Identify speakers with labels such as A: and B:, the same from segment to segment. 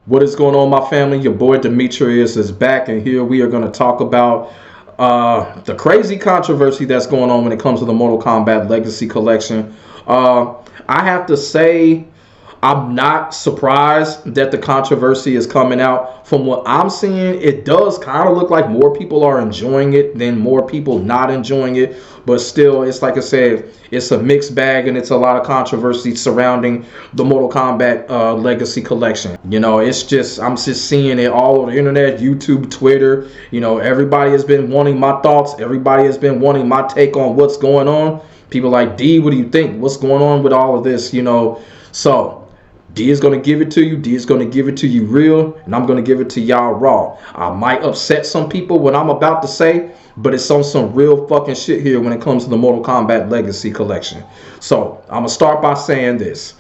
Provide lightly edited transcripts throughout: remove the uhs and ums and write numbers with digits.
A: What is going on, my family? Your boy Demetrius is back, and here we are going to talk about the crazy controversy that's going on when it comes to the Mortal Kombat Legacy Collection. I have to say, I'm not surprised that the controversy is coming out. From what I'm seeing, it does kind of look like more people are enjoying it than more people not enjoying it. But still, it's like I said, it's a mixed bag, and it's a lot of controversy surrounding the Mortal Kombat Legacy Collection. You know, I'm just seeing it all over the internet, YouTube, Twitter. You know, everybody has been wanting my thoughts. Everybody has been wanting my take on what's going on. People like, D, what do you think? What's going on with all of this? You know, so D is going to give it to you. D is going to give it to you real, and I'm going to give it to y'all raw. I might upset some people what I'm about to say, but it's on some real fucking shit here when it comes to the Mortal Kombat Legacy Collection. So I'm going to start by saying this.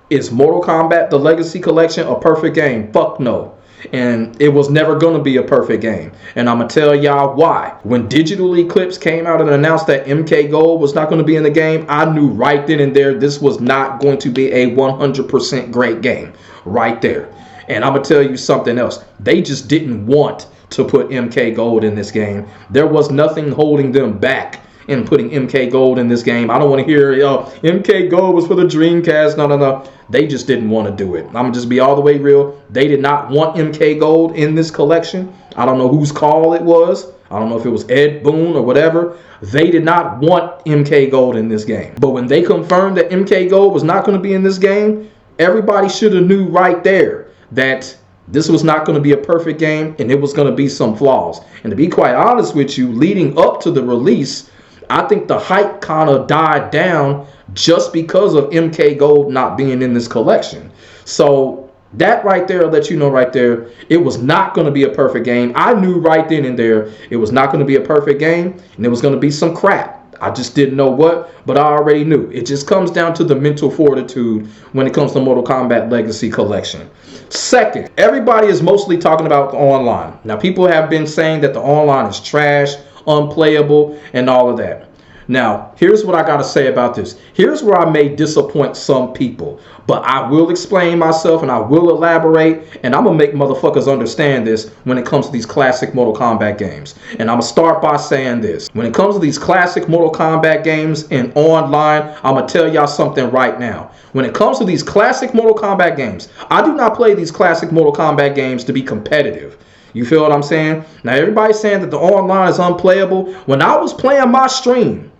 A: Is Mortal Kombat the Legacy Collection a perfect game? Fuck no. And it was never going to be a perfect game. And I'm going to tell y'all why. When Digital Eclipse came out and announced that MK Gold was not going to be in the game, I knew right then and there this was not going to be a 100% great game. Right there. And I'm going to tell you something else. They just didn't want to put MK Gold in this game. There was nothing holding them back in putting MK Gold in this game. I don't want to hear, MK Gold was for the Dreamcast. No. They just didn't want to do it. I'm going to just be all the way real. They did not want MK Gold in this collection. I don't know whose call it was. I don't know if it was Ed Boon or whatever. They did not want MK Gold in this game. But when they confirmed that MK Gold was not going to be in this game, everybody should have knew right there that this was not going to be a perfect game, and it was going to be some flaws. And to be quite honest with you, leading up to the release, I think the hype kind of died down just because of MK Gold not being in this collection. So that right there, I'll let you know right there, it was not going to be a perfect game. I knew right then and there it was not going to be a perfect game, and it was going to be some crap. I just didn't know what, but I already knew. It just comes down to the mental fortitude when it comes to Mortal Kombat Legacy Collection. Second, everybody is mostly talking about the online. Now, people have been saying that the online is trash, unplayable, and all of that. Now, here's what I got to say about this. Here's where I may disappoint some people, but I will explain myself and I will elaborate, and I'm going to make motherfuckers understand this when it comes to these classic Mortal Kombat games. And I'm going to start by saying this. When it comes to these classic Mortal Kombat games and online, I'm going to tell y'all something right now. When it comes to these classic Mortal Kombat games, I do not play these classic Mortal Kombat games to be competitive. You feel what I'm saying? Now, everybody's saying that the online is unplayable. When I was playing my stream,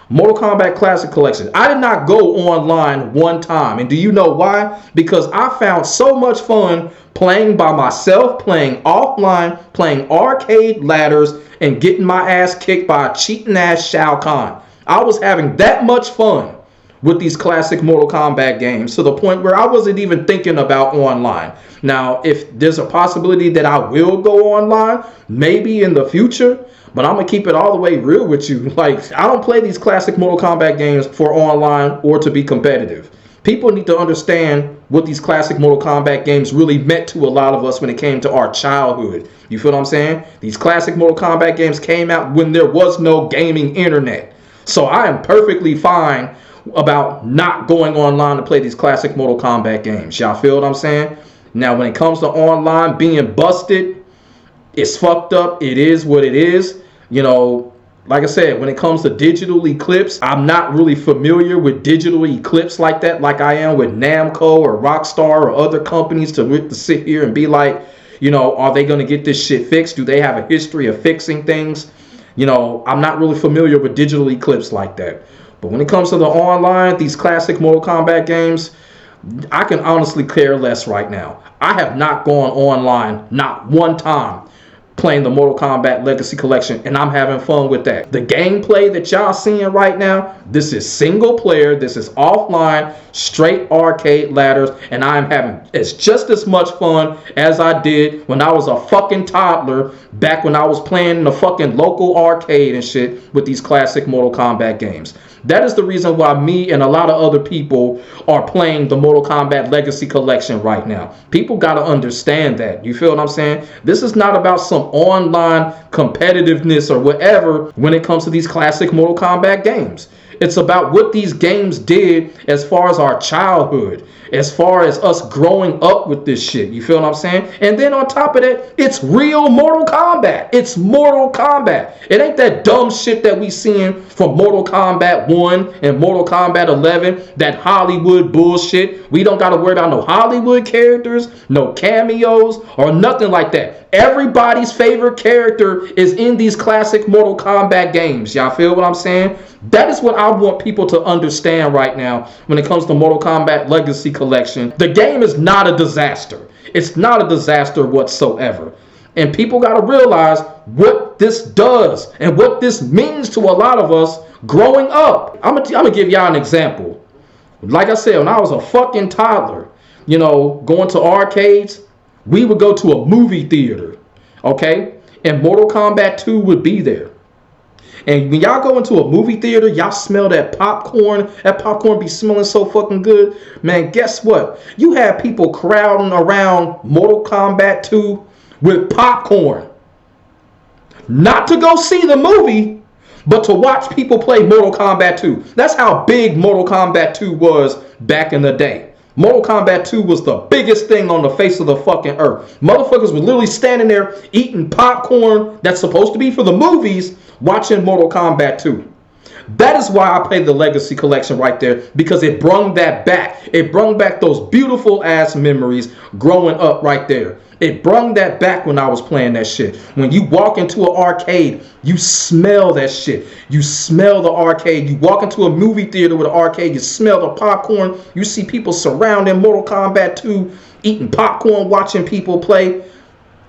A: Mortal Kombat Classic Collection, I did not go online one time. And do you know why? Because I found so much fun playing by myself, playing offline, playing arcade ladders, and getting my ass kicked by a cheating ass Shao Kahn. I was having that much fun with these classic Mortal Kombat games to the point where I wasn't even thinking about online. Now, if there's a possibility that I will go online, maybe in the future, but I'm going to keep it all the way real with you. Like, I don't play these classic Mortal Kombat games for online or to be competitive. People need to understand what these classic Mortal Kombat games really meant to a lot of us when it came to our childhood. You feel what I'm saying? These classic Mortal Kombat games came out when there was no gaming internet. So I am perfectly fine about not going online to play these classic Mortal Kombat games. Y'all feel what I'm saying? Now, when it comes to online being busted, it's fucked up. It is what it is. You know, like I said, when it comes to Digital Eclipse, I'm not really familiar with Digital Eclipse like that, like I am with Namco or Rockstar or other companies to sit here and be like, you know, are they going to get this shit fixed? Do they have a history of fixing things? You know, I'm not really familiar with Digital Eclipse like that. But when it comes to the online, these classic Mortal Kombat games, I can honestly care less right now. I have not gone online, not one time, playing the Mortal Kombat Legacy Collection, and I'm having fun with that. The gameplay that y'all seeing right now, this is single player, this is offline, straight arcade ladders, and I'm having just as much fun as I did when I was a fucking toddler back when I was playing in the fucking local arcade and shit with these classic Mortal Kombat games. That is the reason why me and a lot of other people are playing the Mortal Kombat Legacy Collection right now. People got to understand that. You feel what I'm saying? This is not about some online competitiveness or whatever when it comes to these classic Mortal Kombat games. It's about what these games did as far as our childhood, as far as us growing up with this shit. You feel what I'm saying? And then on top of that, it's real Mortal Kombat. It's Mortal Kombat. It ain't that dumb shit that we seeing from Mortal Kombat 1 and Mortal Kombat 11, that Hollywood bullshit. We don't got to worry about no Hollywood characters, no cameos, or nothing like that. Everybody's favorite character is in these classic Mortal Kombat games. Y'all feel what I'm saying? That is what I want people to understand right now when it comes to Mortal Kombat Legacy Kollection. The game is not a disaster. It's not a disaster whatsoever. And people got to realize what this does and what this means to a lot of us growing up. I'm gonna give y'all an example. Like I said, when I was a fucking toddler, you know, going to arcades, we would go to a movie theater, okay? And Mortal Kombat 2 would be there. And when y'all go into a movie theater, y'all smell that popcorn. That popcorn be smelling so fucking good. Man, guess what? You have people crowding around Mortal Kombat 2 with popcorn. Not to go see the movie, but to watch people play Mortal Kombat 2. That's how big Mortal Kombat 2 was back in the day. Mortal Kombat 2 was the biggest thing on the face of the fucking earth. Motherfuckers were literally standing there eating popcorn that's supposed to be for the movies, watching Mortal Kombat 2. That is why I played the Legacy Kollection right there, because it brung that back. It brung back those beautiful ass memories growing up right there. It brung that back when I was playing that shit. When you walk into an arcade, you smell that shit. You smell the arcade. You walk into a movie theater with an arcade, you smell the popcorn. You see people surrounding Mortal Kombat 2, eating popcorn, watching people play.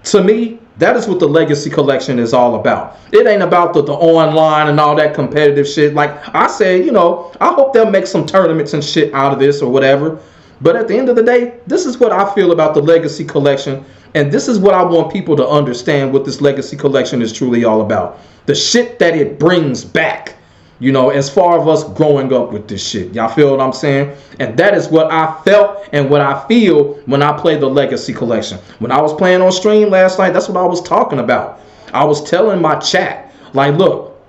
A: To me, that is what the Legacy Kollection is all about. It ain't about the online and all that competitive shit. Like I said, you know, I hope they'll make some tournaments and shit out of this or whatever. But at the end of the day, this is what I feel about the Legacy Kollection. And this is what I want people to understand what this Legacy Kollection is truly all about. The shit that it brings back, you know, as far as us growing up with this shit. Y'all feel what I'm saying? And that is what I felt and what I feel when I play the Legacy Kollection. When I was playing on stream last night, that's what I was talking about. I was telling my chat, like, look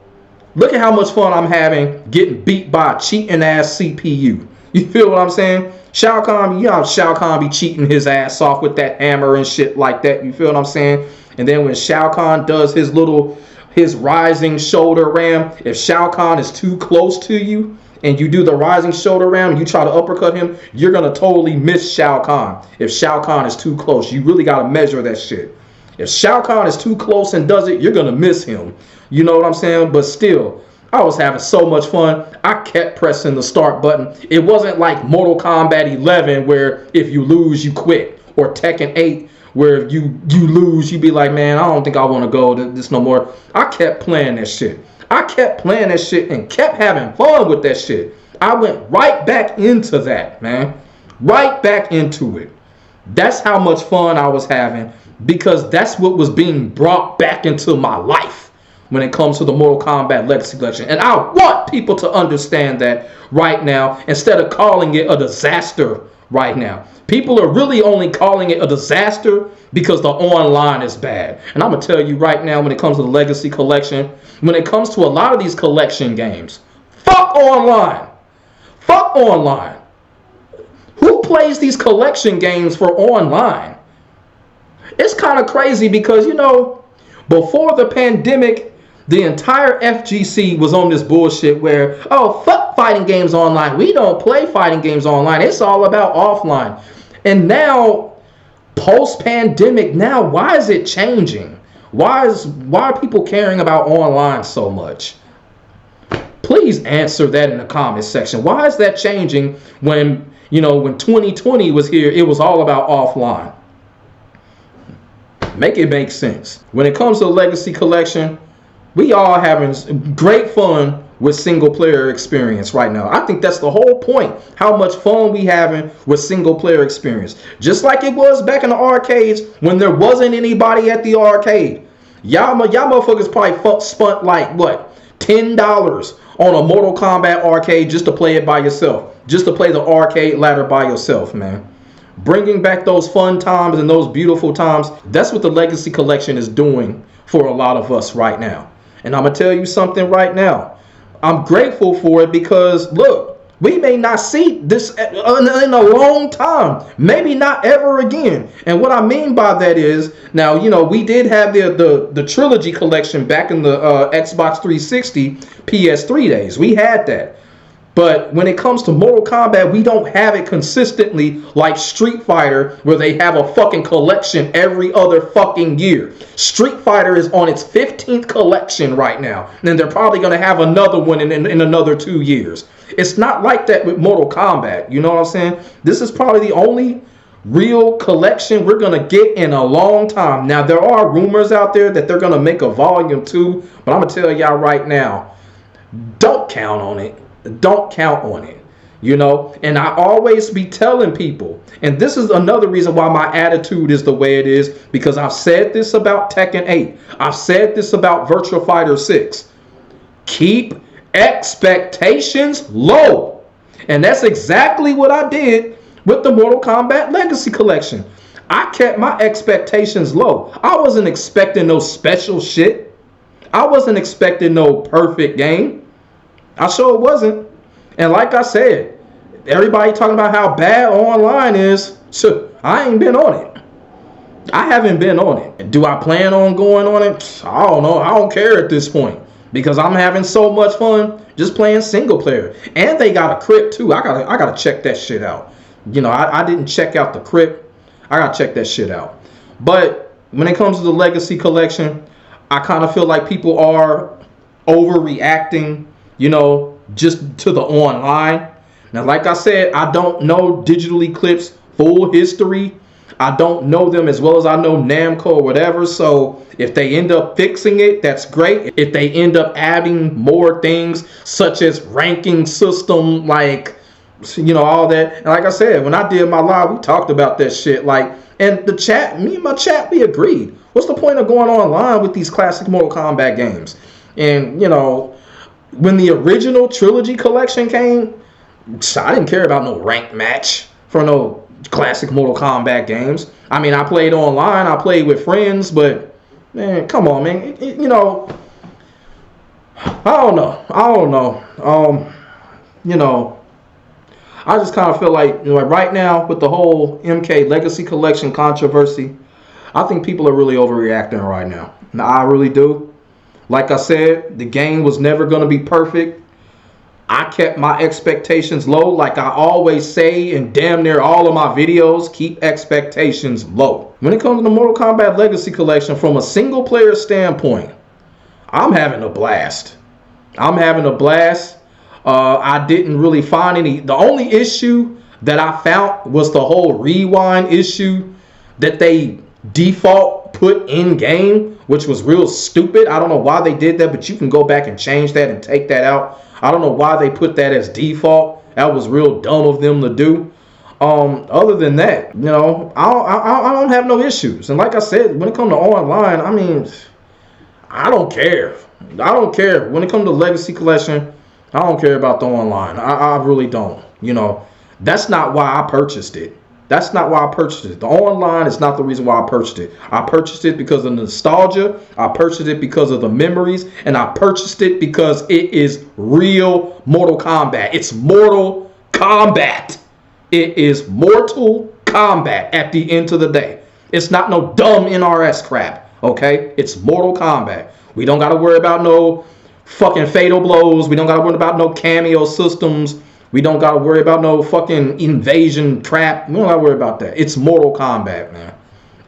A: at how much fun I'm having getting beat by a cheating ass CPU. You feel what I'm saying? Shao Kahn, you know, Shao Kahn be cheating his ass off with that hammer and shit like that. You feel what I'm saying? And then when Shao Kahn does his rising shoulder ram, if Shao Kahn is too close to you and you do the rising shoulder ram and you try to uppercut him, you're going to totally miss Shao Kahn. If Shao Kahn is too close, you really got to measure that shit. If Shao Kahn is too close and does it, you're going to miss him. You know what I'm saying? But still, I was having so much fun. I kept pressing the start button. It wasn't like Mortal Kombat 11 where if you lose, you quit. Or Tekken 8 where if you lose, you be like, man, I don't think I want to go to this no more. I kept playing that shit. I kept playing that shit and kept having fun with that shit. I went right back into that, man. Right back into it. That's how much fun I was having, because that's what was being brought back into my life when it comes to the Mortal Kombat Legacy Kollection. And I want people to understand that right now, instead of calling it a disaster right now. People are really only calling it a disaster because the online is bad. And I'm going to tell you right now, when it comes to the Legacy Kollection, when it comes to a lot of these collection games, fuck online. Fuck online. Who plays these collection games for online? It's kind of crazy because, you know, before the pandemic, the entire FGC was on this bullshit where, oh, fuck fighting games online. We don't play fighting games online. It's all about offline. And now, post-pandemic, now, why is it changing? Why are people caring about online so much? Please answer that in the comments section. Why is that changing when, you know, when 2020 was here, it was all about offline? Make it make sense. When it comes to the Legacy Kollection, we all having great fun with single player experience right now. I think that's the whole point. How much fun we having with single player experience. Just like it was back in the arcades when there wasn't anybody at the arcade. Y'all motherfuckers probably spent like what, $10 on a Mortal Kombat arcade just to play it by yourself. Just to play the arcade ladder by yourself, man. Bringing back those fun times and those beautiful times. That's what the Legacy Kollection is doing for a lot of us right now. And I'm going to tell you something right now. I'm grateful for it because, look, We may not see this in a long time, maybe not ever again. And what I mean by that is, now, you know, we did have the trilogy collection back in the Xbox 360 PS3 days. We had that. But when it comes to Mortal Kombat, we don't have it consistently like Street Fighter, where they have a fucking collection every other fucking year. Street Fighter is on its 15th collection right now. And then they're probably going to have another one in another 2 years. It's not like that with Mortal Kombat. You know what I'm saying? This is probably the only real collection we're going to get in a long time. Now, there are rumors out there that they're going to make a volume 2. But I'm going to tell y'all right now, don't count on it. Don't count on it, you know. And I always be telling people, and this is another reason why my attitude is the way it is, because I've said this about Tekken 8. I've said this about Virtua Fighter 6. Keep expectations low. And that's exactly what I did with the Mortal Kombat Legacy Collection. I kept my expectations low. I wasn't expecting no special shit. I wasn't expecting no perfect game. I sure wasn't. And like I said, everybody talking about how bad online is. So I ain't been on it. I haven't been on it. Do I plan on going on it? I don't know. I don't care at this point, because I'm having so much fun just playing single player. And they got a crypt too. I gotta check that shit out. You know, I didn't check out the crypt. I gotta check that shit out. But when it comes to the Legacy Collection, I kind of feel like people are overreacting, you know, just to the online. Now, like I said, I don't know Digital Eclipse full history. I don't know them as well as I know Namco or whatever. So if they end up fixing it, that's great. If they end up adding more things such as ranking system, like, you know, all that. And like I said, when I did my live, we talked about that shit. Like, and the chat, me and my chat, we agreed. What's the point of going online with these classic Mortal Kombat games? And, you know, when the original trilogy collection came, I didn't care about no ranked match for no classic Mortal Kombat games. I mean, I played online, I played with friends, but man, come on, man. You know, I don't know. You know, I just kind of feel like, you know, right now with the whole MK Legacy Collection controversy, I think people are really overreacting right now. I really do. Like I said, the game was never going to be perfect. I kept my expectations low. Like I always say in damn near all of my videos, keep expectations low. When it comes to the Mortal Kombat Legacy Collection, from a single player standpoint, I'm having a blast. I'm having a blast. I didn't really find any. The only issue that I found was the whole rewind issue that they default put in game, which was real stupid. I don't know why they did that, but you can go back and change that and take that out. I don't know why they put that as default. That was real dumb of them to do. Other than that, you know, I don't have no issues. And like I said, when it comes to online, I mean, I don't care. I don't care. When it comes to Legacy Collection, I don't care about the online. I really don't. You know, that's not why I purchased it. That's not why I purchased it. The online is not the reason why I purchased it. I purchased it because of nostalgia. I purchased it because of the memories. And I purchased it because it is real Mortal Kombat. It's Mortal Kombat. It is Mortal Kombat at the end of the day. It's not no dumb NRS crap, okay? It's Mortal Kombat. We don't got to worry about no fucking fatal blows. We don't got to worry about no cameo systems. We don't got to worry about no fucking invasion crap. We don't got to worry about that. It's Mortal Kombat, man.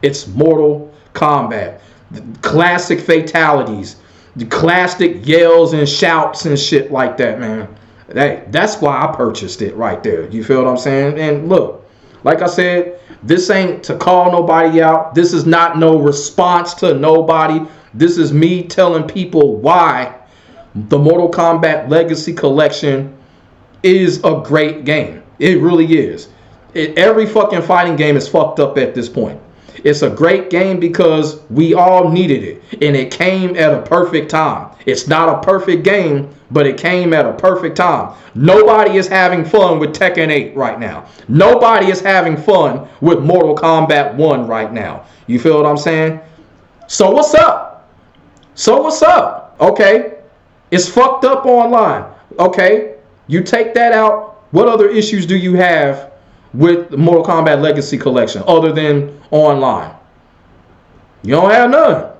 A: It's Mortal Kombat. The classic fatalities. The classic yells and shouts and shit like that, man. That's why I purchased it right there. You feel what I'm saying? And look, like I said, this ain't to call nobody out. This is not no response to nobody. This is me telling people why the Mortal Kombat Legacy Collection is a great game. It really is. Every fucking fighting game is fucked up at this point. It's a great game because we all needed it, and it came at a perfect time. It's not a perfect game, but it came at a perfect time. Nobody is having fun with Tekken 8 right now. Nobody is having fun with Mortal Kombat 1 right now. You feel what I'm saying? So what's up? So what's up? Okay, it's fucked up online. Okay, you take that out. What other issues do you have with the Mortal Kombat Legacy Collection other than online? You don't have none.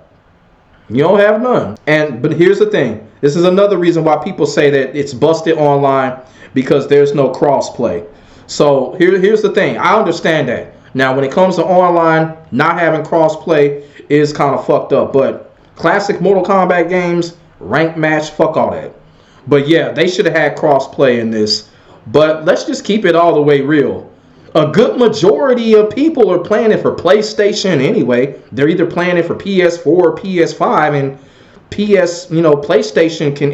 A: You don't have none. But here's the thing. This is another reason why people say that it's busted online, because there's no crossplay. So here's the thing. I understand that. Now, when it comes to online, not having crossplay is kind of fucked up. But classic Mortal Kombat games, ranked match, fuck all that. But yeah, they should have had crossplay in this. But let's just keep it all the way real. A good majority of people are playing it for PlayStation anyway. They're either playing it for PS4 or PS5, and PlayStation can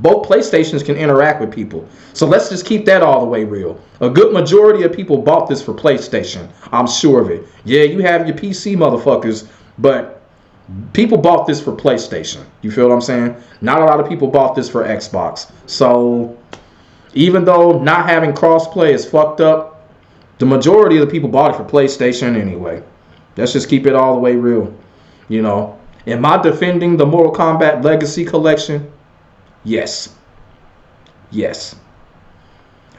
A: both PlayStations can interact with people. So let's just keep that all the way real. A good majority of people bought this for PlayStation. I'm sure of it. Yeah, you have your PC motherfuckers, but people bought this for PlayStation. You feel what I'm saying? Not a lot of people bought this for Xbox. So even though not having crossplay is fucked up, the majority of the people bought it for PlayStation anyway. Let's just keep it all the way real. Am I defending the Mortal Kombat Legacy Collection? Yes. Yes.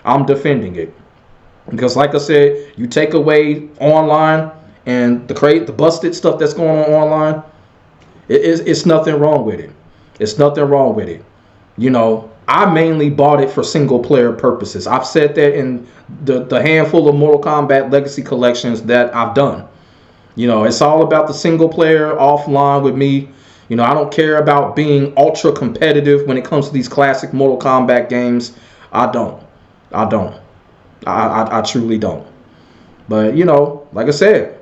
A: I'm defending it. Because like I said, you take away online and the busted stuff that's going on online, it's nothing wrong with it. It's nothing wrong with it. I mainly bought it for single player purposes. I've said that in the handful of Mortal Kombat Legacy collections that I've done. It's all about the single player offline with me. I don't care about being ultra competitive when it comes to these classic Mortal Kombat games. I don't. I truly don't. But, like I said,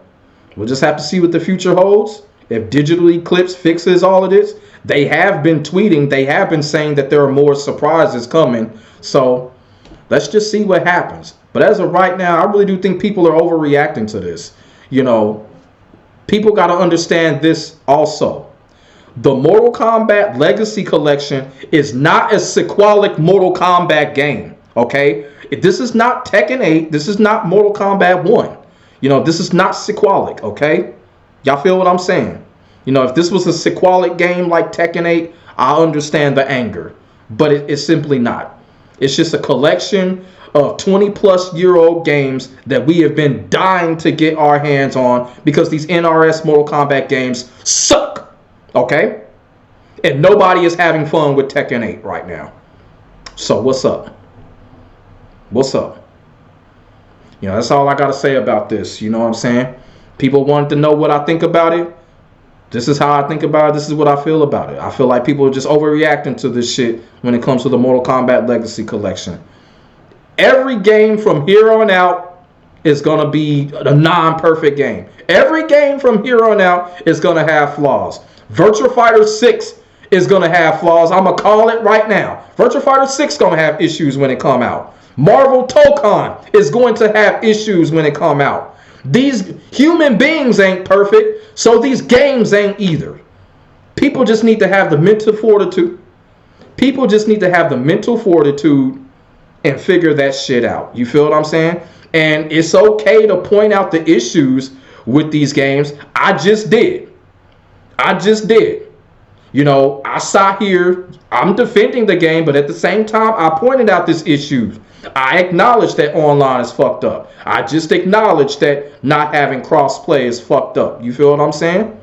A: we'll just have to see what the future holds. If Digital Eclipse fixes all of this, they have been tweeting, they have been saying that there are more surprises coming. So let's just see what happens. But as of right now, I really do think people are overreacting to this. People got to understand this also. The Mortal Kombat Legacy Collection is not a sequelic Mortal Kombat game. Okay? This is not Tekken 8. This is not Mortal Kombat 1. This is not sequelic. Okay? Y'all feel what I'm saying? If this was a sequelic game like Tekken 8, I understand the anger. But it's simply not. It's just a collection of 20-plus-year-old games that we have been dying to get our hands on because these NRS Mortal Kombat games suck. Okay? And nobody is having fun with Tekken 8 right now. So what's up? What's up? That's all I got to say about this. You know what I'm saying? People wanted to know what I think about it. This is how I think about it. This is what I feel about it. I feel like people are just overreacting to this shit when it comes to the Mortal Kombat Legacy Collection. Every game from here on out is going to be a non-perfect game. Every game from here on out is going to have flaws. Virtua Fighter 6 is going to have flaws. I'm going to call it right now. Virtua Fighter 6 is going to have issues when it come out. Marvel Dokkan is going to have issues when it come out. These human beings ain't perfect, so these games ain't either. People just need to have the mental fortitude. People just need to have the mental fortitude and figure that shit out. You feel what I'm saying? And it's okay to point out the issues with these games. I just did. I sat here, I'm defending the game, but at the same time, I pointed out this issue. I acknowledge that online is fucked up. I just acknowledge that not having cross-play is fucked up. You feel what I'm saying?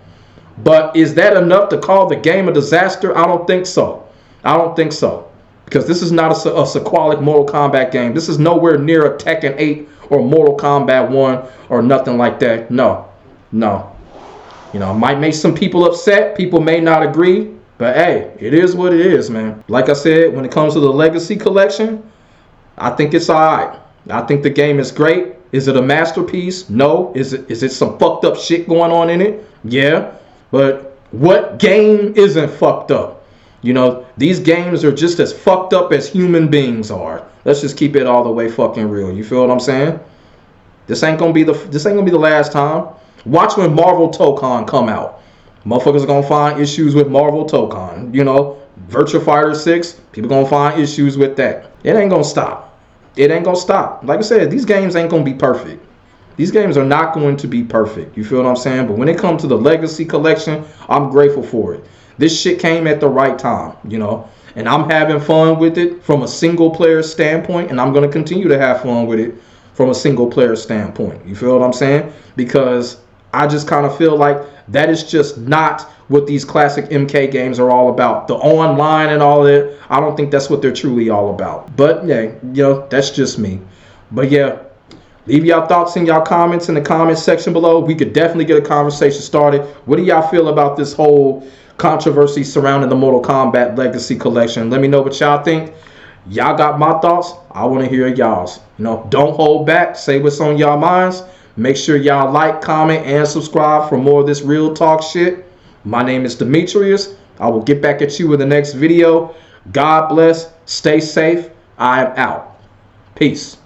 A: But is that enough to call the game a disaster? I don't think so. Because this is not a sequelic Mortal Kombat game. This is nowhere near a Tekken 8 or Mortal Kombat 1 or nothing like that. No. It might make some people upset. People may not agree. But hey, it is what it is, man. Like I said, when it comes to the Legacy Collection, I think it's alright. I think the game is great. Is it a masterpiece? No. Is it some fucked up shit going on in it? Yeah. But what game isn't fucked up? These games are just as fucked up as human beings are. Let's just keep it all the way fucking real. You feel what I'm saying? This ain't gonna be the last time. Watch when Marvel Dokkan come out. Motherfuckers are gonna find issues with Marvel Dokkan. Virtua Fighter 6, people gonna find issues with that. It ain't gonna stop. Like I said, these games ain't gonna be perfect. These games are not going to be perfect. You feel what I'm saying? But when it comes to the Legacy Collection, I'm grateful for it. This shit came at the right time. And I'm having fun with it from a single player standpoint, and I'm going to continue to have fun with it from a single player standpoint. You feel what I'm saying? Because I just kind of feel like that is just not what these classic MK games are all about. The online and all that, I don't think that's what they're truly all about. But yeah, you know, that's just me. But yeah, leave y'all thoughts in y'all comments in the comment section below. We could definitely get a conversation started. What do y'all feel about this whole controversy surrounding the Mortal Kombat Legacy Collection? Let me know what y'all think. Y'all got my thoughts. I want to hear y'all's. You know, don't hold back. Say what's on y'all minds. Make sure y'all like, comment, and subscribe for more of this real talk shit. My name is Demetrius. I will get back at you with the next video. God bless. Stay safe. I am out. Peace.